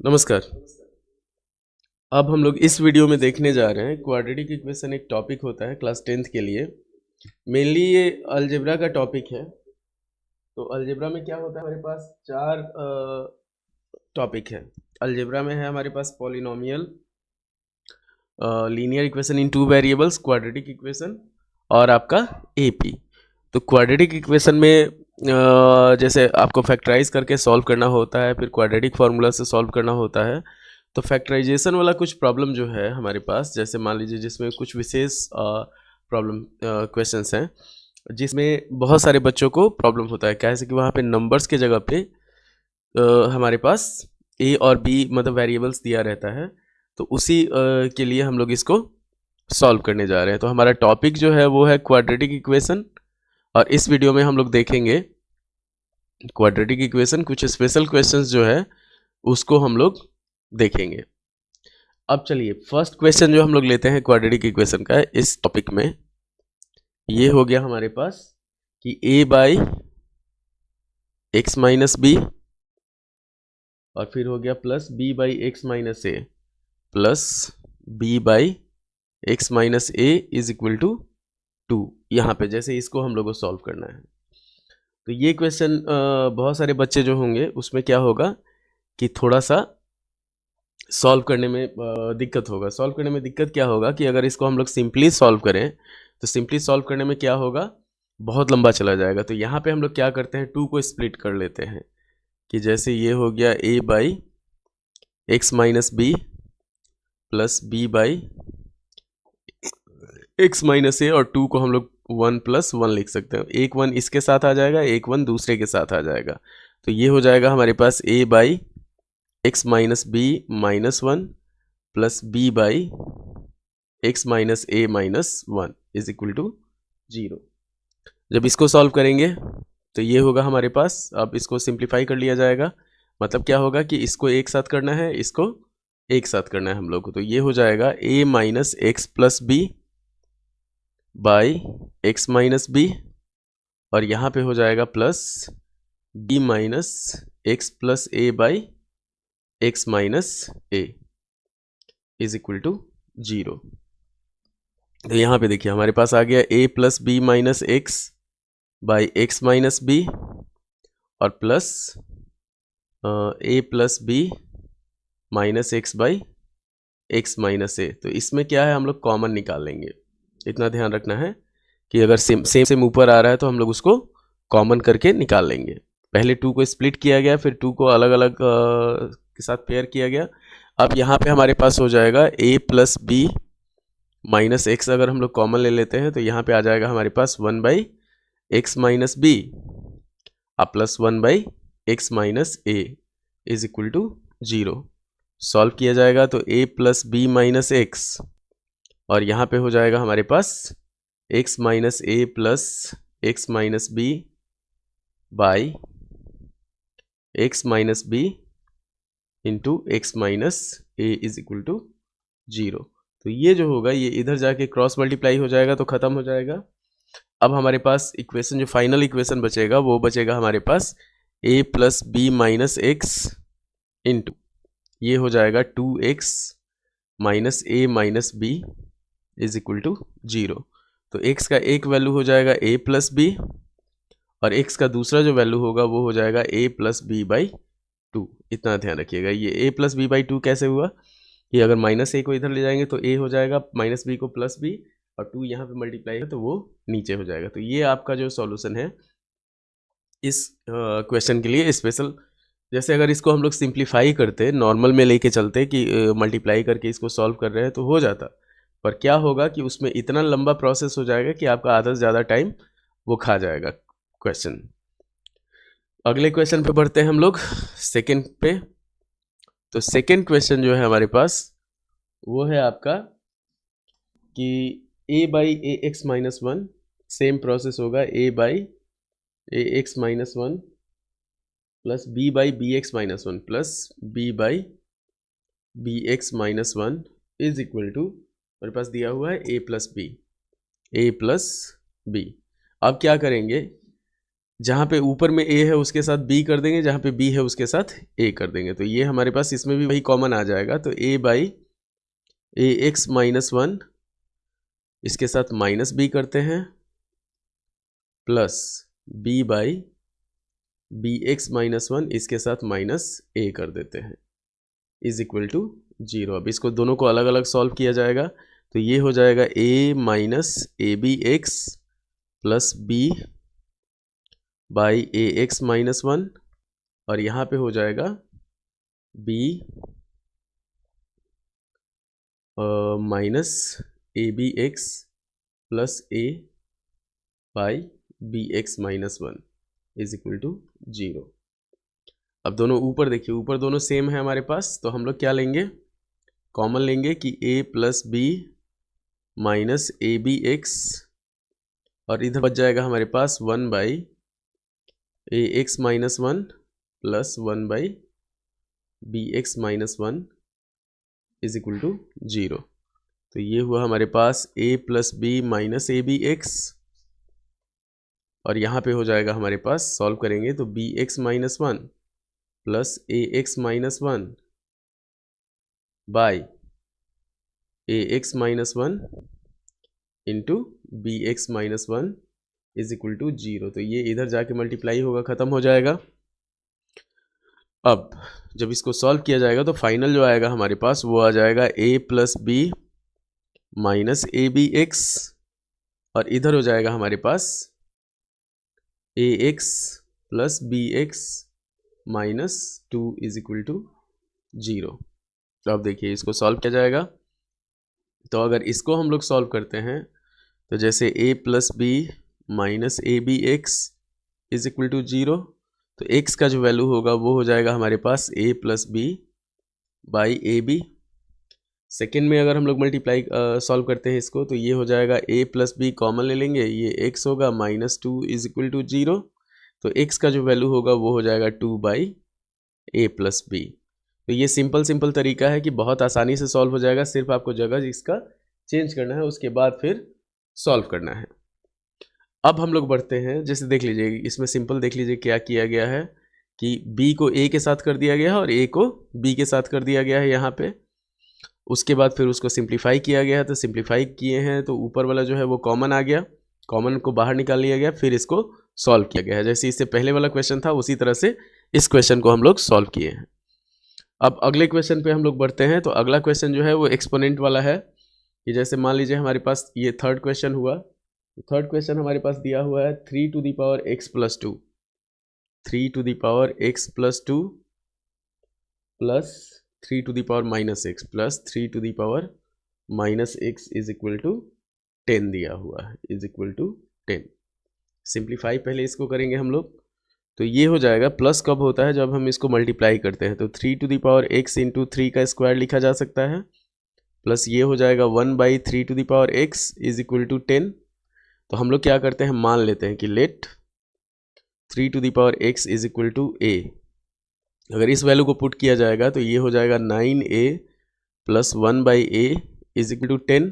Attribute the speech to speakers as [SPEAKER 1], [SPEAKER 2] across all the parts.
[SPEAKER 1] नमस्कार। अब हम लोग इस वीडियो में देखने जा रहे हैं क्वाड्रेटिक इक्वेशन। एक टॉपिक होता है क्लास 10th के लिए। मेनली ये अलजेब्रा का टॉपिक है। तो अलजेब्रा में क्या होता है, हमारे पास चार टॉपिक है। अलजेब्रा में है हमारे पास polynomial, linear equation in two variables, quadratic equation और आपका एपी। तो क्वाड्रेटिक इक्वेशन में जैसे आपको फैक्टराइज करके सॉल्व करना होता है, फिर क्वाड्रेटिक फार्मूला से सॉल्व करना होता है। तो फैक्टराइजेशन वाला कुछ प्रॉब्लम जो है हमारे पास, जैसे मान लीजिए जिसमें कुछ विशेष प्रॉब्लम क्वेश्चंस हैं जिसमें बहुत सारे बच्चों को प्रॉब्लम होता है, कैसे कि वहाँ पे नंबर्स के जगह पे हमारे पास ए और बी मतलब वेरिएबल्स दिया रहता है। तो उसी के लिए हम लोग इसको सॉल्व करने जा रहे हैं। तो हमारा टॉपिक जो है वो है क्वाड्रेटिक इक्वेशन, और इस वीडियो में हम लोग देखेंगे क्वाड्रेटिक इक्वेशन। कुछ स्पेशल क्वेश्चंस जो है उसको हम लोग देखेंगे। अब चलिए फर्स्ट क्वेश्चन जो हम लोग लेते हैं क्वाड्रेटिक इक्वेशन का इस टॉपिक में, ये हो गया हमारे पास कि a by x minus b, और फिर हो गया plus b by x minus a, plus b by x minus a is equal to 2। यहाँ पे जैसे इसको हम लोग को सॉल्व करना है। तो ये क्वेश्चन बहुत सारे बच्चे जो होंगे उसमें क्या होगा कि थोड़ा सा सॉल्व करने में दिक्कत होगा। सॉल्व करने में दिक्कत क्या होगा कि अगर इसको हम लोग सिंपली सॉल्व करें तो सिंपली सॉल्व करने में क्या होगा, बहुत लंबा चला जाएगा। तो यहाँ पे हम लोग क्या करते हैं, 2 को स्प्लिट कर लेते हैं कि जैसे ये हो गया a by x minus b plus b by x minus a, और 2 को हम लोग 1 प्लस 1 लिख सकते हैं। एक 1 इसके साथ आ जाएगा, एक 1 दूसरे के साथ आ जाएगा। तो ये हो जाएगा हमारे पास a by x minus b minus 1 plus b by x minus a minus 1 is equal to 0। जब इसको सॉल्व करेंगे तो ये होगा हमारे पास। अब इसको सिंप्लीफाई कर लिया जाएगा। मतलब क्या होगा कि इसको एक साथ करना है, इसको एक साथ करना है हम लोग को। तो ये हो जाएगा a minus x plus b by x minus b, और यहाँ पे हो जाएगा plus b minus x plus a by x minus a is equal to 0। तो यहाँ पे देखिए हमारे पास आ गया a plus b minus x by x minus b, और plus a plus b minus x by x minus a. तो इसमें क्या है, हम लोग कॉमन निकाल लेंगे। इतना ध्यान रखना है कि अगर सेम ऊपर आ रहा है तो हम लोग उसको कॉमन करके निकाल लेंगे। पहले 2 को स्प्लिट किया गया, फिर 2 को अलग अलग के साथ पेयर किया गया। अब यहाँ पे हमारे पास हो जाएगा a plus b minus x, अगर हम लोग कॉमन ले लेते हैं तो यहाँ पे आ जाएगा हमारे पास 1 बाई एक्स माइनस बी अब plus 1 by x minus a is equal to 0। Solve किया जाएगा तो a plus b minus x, और यहाँ पे हो जाएगा हमारे पास x minus a plus x minus b by x minus b into x minus a is equal to 0। तो ये जो होगा ये इधर जाके क्रॉस मल्टीप्लाई हो जाएगा तो ख़त्म हो जाएगा। अब हमारे पास इक्वेशन जो फाइनल इक्वेशन बचेगा वो बचेगा हमारे पास a plus b minus x into ये हो जाएगा 2x minus a minus b is equal to 0। तो x का एक वैल्यू हो जाएगा a प्लस बी, और x का दूसरा जो वैल्यू होगा वो हो जाएगा a प्लस बी बाई 2। इतना ध्यान रखिएगा। ये a प्लस बी बाई 2 कैसे हुआ कि अगर माइनस ए को इधर ले जाएंगे तो a हो जाएगा, माइनस बी को प्लस बी, और 2 यहाँ पे मल्टीप्लाई है तो वो नीचे हो जाएगा। तो ये आपका जो सॉल्यूशन है इस क्वेश्चन के लिए स्पेशल। जैसे अगर इसको हम लोग सिंप्लीफाई करते, नॉर्मल में लेके चलते कि मल्टीप्लाई करके इसको सॉल्व कर रहे हैं तो हो जाता, पर क्या होगा कि उसमें इतना लंबा प्रोसेस हो जाएगा कि आपका आधा से ज़्यादा टाइम वो खा जाएगा क्वेश्चन। अगले क्वेश्चन पे बढ़ते हैं हम लोग, सेकेंड पे। तो सेकेंड क्वेश्चन जो है हमारे पास वो है आपका कि a by a x minus 1, same process होगा a by a x minus 1 plus b by b x minus 1 plus b by b x minus 1 is equal to, मेरे पास दिया हुआ है a plus b, a plus b. अब क्या करेंगे, जहाँ पे ऊपर में a है उसके साथ b कर देंगे, जहाँ पे b है उसके साथ a कर देंगे। तो ये हमारे पास इसमें भी वही कॉमन आ जाएगा। तो a by a x minus 1 इसके साथ माइनस b करते हैं, plus b by b x minus 1 इसके साथ माइनस a कर देते हैं, इज इक्वल टू 0। अब इसको दोनों को अलग अलग सॉल्व किया जाएगा। तो ये हो जाएगा a minus a b x plus b by a x minus 1, और यहाँ पे हो जाएगा b minus a b x plus a by b x minus 1 is equal to 0। अब दोनों ऊपर देखिए, ऊपर दोनों सेम है हमारे पास, तो हम लोग क्या लेंगे, कॉमन लेंगे कि a plus b minus a b x, और इधर बच जाएगा हमारे पास 1 by a x minus 1 plus 1 by b x minus 1 is equal to 0। तो ये हुआ हमारे पास a plus b minus a b x, और यहाँ पे हो जाएगा हमारे पास, सॉल्व करेंगे तो b x minus 1 plus a x minus 1 by a x minus 1 into b x minus 1 is equal to 0। तो ये इधर जाके मल्टीप्लाई होगा, ख़त्म हो जाएगा। अब जब इसको सॉल्व किया जाएगा तो फाइनल जो आएगा हमारे पास वो आ जाएगा a plus b minus a b x, और इधर हो जाएगा हमारे पास a x plus b x minus 2 is equal to 0। तो अब देखिए इसको सॉल्व किया जाएगा। तो अगर इसको हम लोग सॉल्व करते हैं तो जैसे a plus b minus a b x is equal to 0, तो x का जो वैल्यू होगा वो हो जाएगा हमारे पास a plus b by a b. Second में अगर हम लोग मल्टीप्लाई सॉल्व करते हैं इसको, तो ये हो जाएगा a प्लस बी कॉमन ले लेंगे, ये x होगा माइनस 2 इज इक्वल टू 0। तो x का जो वैल्यू होगा वो हो जाएगा 2 बाई ए प्लस बी। तो ये सिंपल तरीका है कि बहुत आसानी से सॉल्व हो जाएगा, सिर्फ आपको जगह इसका चेंज करना है, उसके बाद फिर सॉल्व करना है। अब हम लोग बढ़ते हैं, जैसे देख लीजिए इसमें सिंपल देख लीजिए क्या किया गया है कि b को a के साथ कर दिया गया है और a को b के साथ कर दिया गया है यहाँ पे। उसके बाद फिर उसको सिंप्लीफाई किया गया है, तो सिंप्लीफाई किए हैं तो ऊपर वाला जो है वो कॉमन आ गया, कॉमन को बाहर निकाल लिया गया, फिर इसको सॉल्व किया गया है। जैसे इससे पहले वाला क्वेश्चन था उसी तरह से इस क्वेश्चन को हम लोग सॉल्व किए हैं। अब अगले क्वेश्चन पे हम लोग बढ़ते हैं। तो अगला क्वेश्चन जो है वो एक्सपोनेंट वाला है कि जैसे मान लीजिए हमारे पास ये थर्ड क्वेश्चन हुआ, थर्ड क्वेश्चन हमारे पास दिया हुआ है 3 to the power x plus 2, 3 to the power x plus 2 plus 3 to the power minus x plus 3 to the power minus x is equal to 10 दिया हुआ है, इज इक्वल टू 10। सिंप्लीफाई पहले इसको करेंगे हम लोग, तो ये हो जाएगा, प्लस कब होता है जब हम इसको मल्टीप्लाई करते हैं, तो 3 to the power x into 3 का स्क्वायर लिखा जा सकता है, प्लस ये हो जाएगा 1 by 3 to the power x is equal to 10। तो हम लोग क्या करते हैं, मान लेते हैं कि let 3 to the power x is equal to a। अगर इस वैल्यू को पुट किया जाएगा तो ये हो जाएगा 9a plus 1 by a is equal to 10।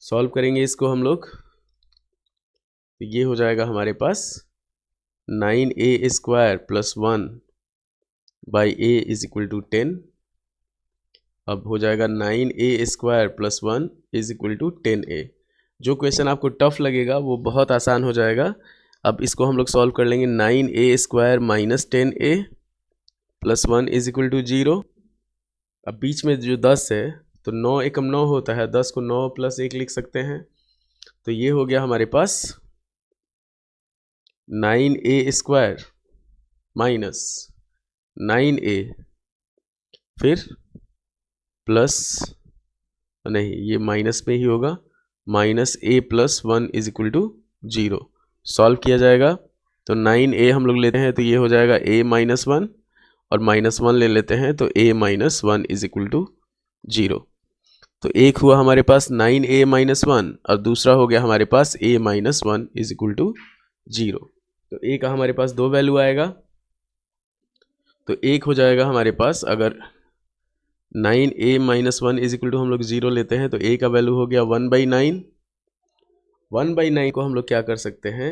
[SPEAKER 1] Solve करेंगे इसको हम लोग, तो ये हो जाएगा हमारे पास 9a square plus 1 by a is equal to 10। अब हो जाएगा 9a square plus 1 is equal to 10a। जो क्वेश्चन आपको टफ लगेगा वो बहुत आसान हो जाएगा। अब इसको हम लोग सॉल्व कर लेंगे, 9a square minus 10a plus 1 is equal to 0। अब बीच में जो 10 है तो 9 एकम 9 होता है, 10 को 9 प्लस 1 लिख सकते हैं। तो ये हो गया हमारे पास 9a स्क्वायर माइनस 9a फिर प्लस, नहीं ये माइनस में ही होगा, minus a plus 1 is equal to 0। Solve किया जाएगा तो 9a हम लोग लेते हैं तो ये हो जाएगा a माइनस 1, और माइनस 1 ले लेते हैं तो a minus 1 is equal to 0। तो एक हुआ हमारे पास 9a माइनस 1 और दूसरा हो गया हमारे पास a minus 1 is equal to 0। तो a का हमारे पास दो वैल्यू आएगा, तो एक हो जाएगा हमारे पास, अगर 9a minus 1 is equal to हम लोग 0 लेते हैं तो a का वैल्यू हो गया 1 बाई 9। 1 बाई 9 को हम लोग क्या कर सकते हैं,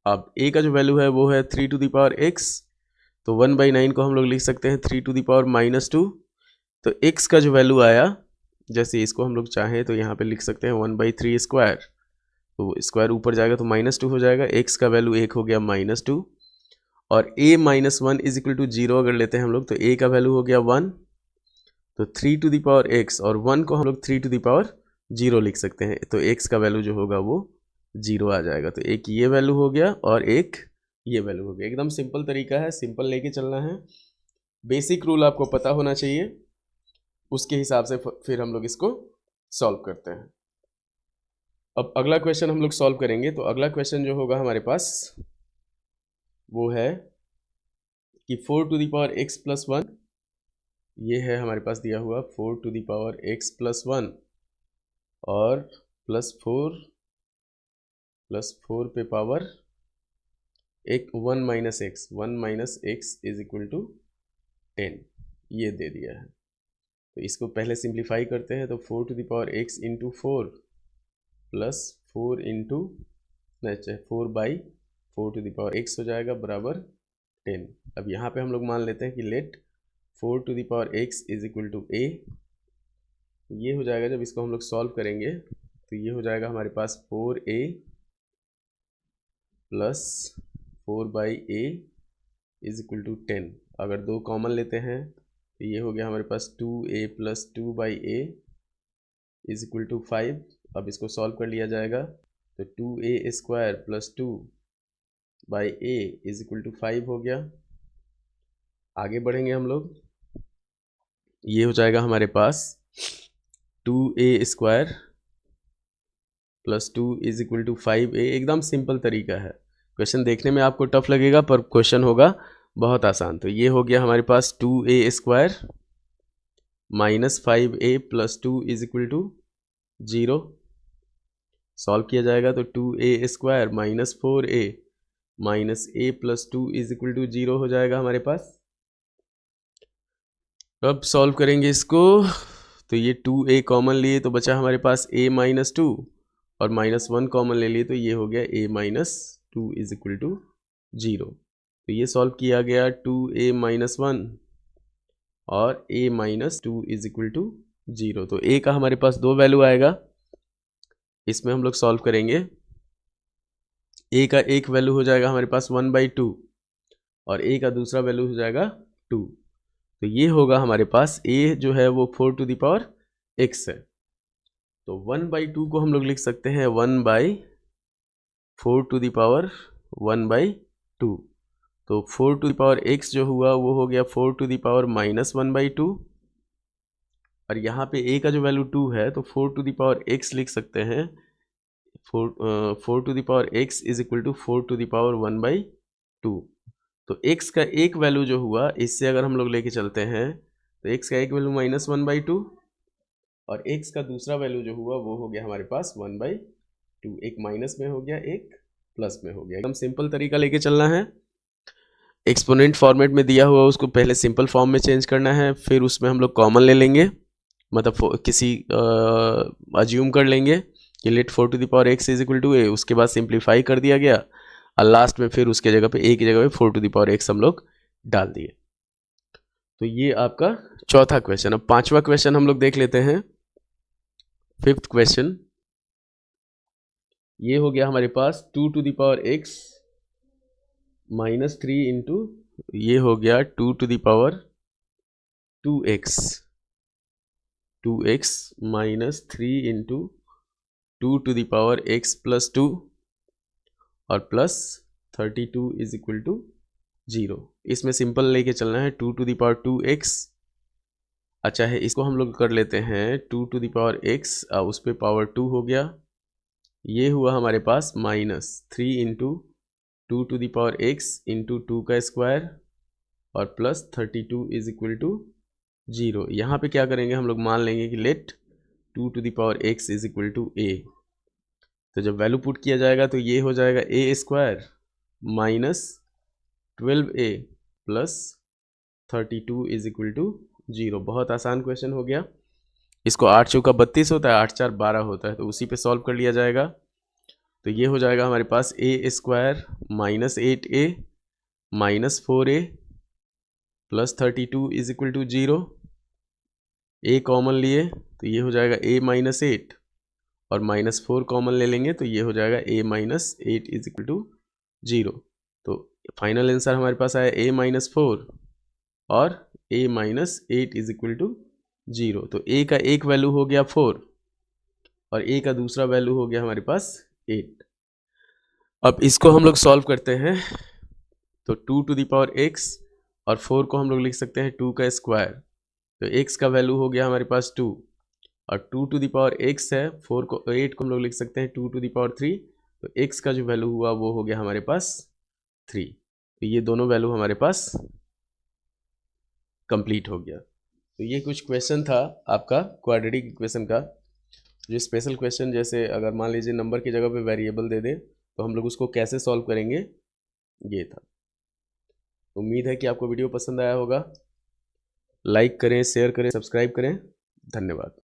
[SPEAKER 1] अब a का जो वैल्यू है वो है 3 टू द पावर x, तो 1/9 को हम लोग लिख सकते हैं 3 टू द पावर -2। तो x का जो वैल्यू आया, जैसे इसको हम लोग चाहें तो यहाँ पे लिख सकते हैं 1/3 स्क्वायर, तो स्क्वायर ऊपर जाएगा तो -2 हो जाएगा, x का वैल्यू 1 हो गया -2, और a - 1 इज इक्वल टू 0 अगर लेते हैं हम लोग तो a का वैल्यू हो गया 1, तो 3 टू द पावर x और 1 को हम लोग 3 टू द पावर 0 लिख सकते हैं, तो x का वैल्यू जो होगा वो 0 आ जाएगा। तो एक ये वैल्यू हो गया और एक ये वैल्यू हो गया। एकदम सिंपल तरीका है, सिंपल लेके चलना है, बेसिक रूल आपको पता होना चाहिए, उसके हिसाब से फिर हम लोग इसको सॉल्व करते हैं। अब अगला क्वेश्चन हम लोग सॉल्व करेंगे, तो अगला क्वेश्चन जो होगा हमारे पास वो है कि 4 to the power x plus 1, ये है हमारे पास दिया हुआ 4 to the power x plus 1 और प्लस 4 पे पावर एक 1 minus x is equal to 10, ये दे दिया है। तो इसको पहले सिंप्लीफाई करते हैं, तो 4 to the power x into 4 plus 4 into 4/4 to the power x हो जाएगा बराबर 10। अब यहाँ पे हम लोग मान लेते हैं कि let 4 to the power x is equal to a, ये हो जाएगा। जब इसको हम लोग सॉल्व करेंगे तो ये हो जाएगा हमारे पास 4a plus 4/a is equal to 10। अगर दो कॉमन लेते हैं तो ये हो गया हमारे पास 2a plus 2/a is equal to 5। अब इसको सॉल्व कर लिया जाएगा, तो 2a square plus 2/a is equal to 5 हो गया। आगे बढ़ेंगे हम लोग, ये हो जाएगा हमारे पास 2a square plus 2 is equal to 5a। एकदम सिंपल तरीका है, क्वेश्चन देखने में आपको टफ लगेगा पर क्वेश्चन होगा बहुत आसान। तो ये हो गया हमारे पास 2a square minus 5a plus 2 is equal to 0। Solve किया जाएगा तो 2a square minus 4a minus a plus 2 is equal to 0 हो जाएगा हमारे पास। अब सॉल्व करेंगे इसको, तो ये 2a कॉमन लिए तो बचा हमारे पास a माइनस 2 और -1 कॉमन ले लिए तो ये हो गया a minus 2 is equal to 0। तो ये सॉल्व किया गया 2a माइनस 1 और a minus 2 is equal to 0। तो a का हमारे पास दो वैल्यू आएगा, इसमें हम लोग सॉल्व करेंगे। a का एक वैल्यू हो जाएगा हमारे पास 1/2 और a का दूसरा वैल्यू हो जाएगा 2। तो ये होगा हमारे पास a जो है वो 4 टू द पावर x है, तो 1/2 को हम लोग लिख सकते हैं 1/4 टू द पावर 1/2। तो 4 टू द पावर x जो हुआ वो हो गया 4 टू द पावर -1/2, और यहाँ पे a का जो वैल्यू 2 है तो 4 टू द पावर x लिख सकते हैं। 4 to the power x is equal to 4 to the power 1/2। तो x का एक वैल्यू जो हुआ, इससे अगर हम लोग लेके चलते हैं तो x का एक वैल्यू -1/2 और x का दूसरा वैल्यू जो हुआ वो हो गया हमारे पास 1/2। एक माइनस में हो गया, एक प्लस में हो गया। एकदम सिंपल तरीका लेके चलना है। एक्सपोनेंट फॉर्मेट में दिया हुआ उसको पहले सिंपल फॉर्म में चेंज करना है, फिर उसमें हम लोग कॉमन ले लेंगे, मतलब किसी अज्यूम कर लेंगे कि let 4 to the power x is equal to a, उसके बाद सिंप्लीफाई कर दिया गया और लास्ट में फिर उसके जगह पे a की जगह पे 4 टू द पावर x हम लोग डाल दिए। तो ये आपका चौथा क्वेश्चन। अब पांचवा क्वेश्चन हम लोग देख लेते हैं। फिफ्थ क्वेश्चन ये हो गया हमारे पास 2 to the power x -3 into, ये हो गया 2 to the power 2x minus 3 into 2 to the power x plus 2 और प्लस 32 इज इक्वल टू 0। इसमें सिंपल लेके चलना है 2 टू द पावर 2x। अच्छा है, इसको हम लोग कर लेते हैं 2 टू द पावर x, उस पर पावर 2 हो गया, ये हुआ हमारे पास -3 into 2 to the power x into 2 का स्क्वायर और प्लस 32 इज इक्वल टू 0। यहाँ पे क्या करेंगे, हम लोग मान लेंगे कि let 2 to the power x is equal to a। तो जब वैल्यू पुट किया जाएगा तो ये हो जाएगा a square minus 12a plus 32 is equal to 0। बहुत आसान क्वेश्चन हो गया। इसको 8 चौका 32 होता है, 8 4 12 होता है, तो उसी पे सॉल्व कर लिया जाएगा। तो ये हो जाएगा हमारे पास a square minus 8a minus 4a plus 32 is equal to 0। A common लिए तो ये हो जाएगा a माइनस 8 और माइनस 4 कॉमन ले लेंगे तो ये हो जाएगा a minus 8 is equal to 0। तो फाइनल आंसर हमारे पास आया a माइनस 4 और a minus 8 is equal to 0। तो a का एक वैल्यू हो गया 4 और a का दूसरा वैल्यू हो गया हमारे पास 8। अब इसको हम लोग सॉल्व करते हैं तो 2 टू द पावर x और 4 को हम लोग लिख सकते हैं 2 का स्क्वायर। तो x का वैल्यू हो गया हमारे पास 2 और 2 टू द पावर x है 8 को हम लोग लिख सकते हैं 2 टू द पावर 3। तो x का जो वैल्यू हुआ वो हो गया हमारे पास 3। तो ये दोनों वैल्यू हमारे पास कंप्लीट हो गया। तो ये कुछ क्वेश्चन था आपका क्वाड्रेटिक इक्वेशन का, जो स्पेशल क्वेश्चन जैसे अगर मान लीजिए नंबर की जगह पे वेरिएबल दे दे तो हम लोग उसको कैसे सॉल्व करेंगे, ये था। उम्मीद है कि आपको वीडियो पसंद आया होगा। लाइक करें, शेयर करें, सब्सक्राइब करें। धन्यवाद।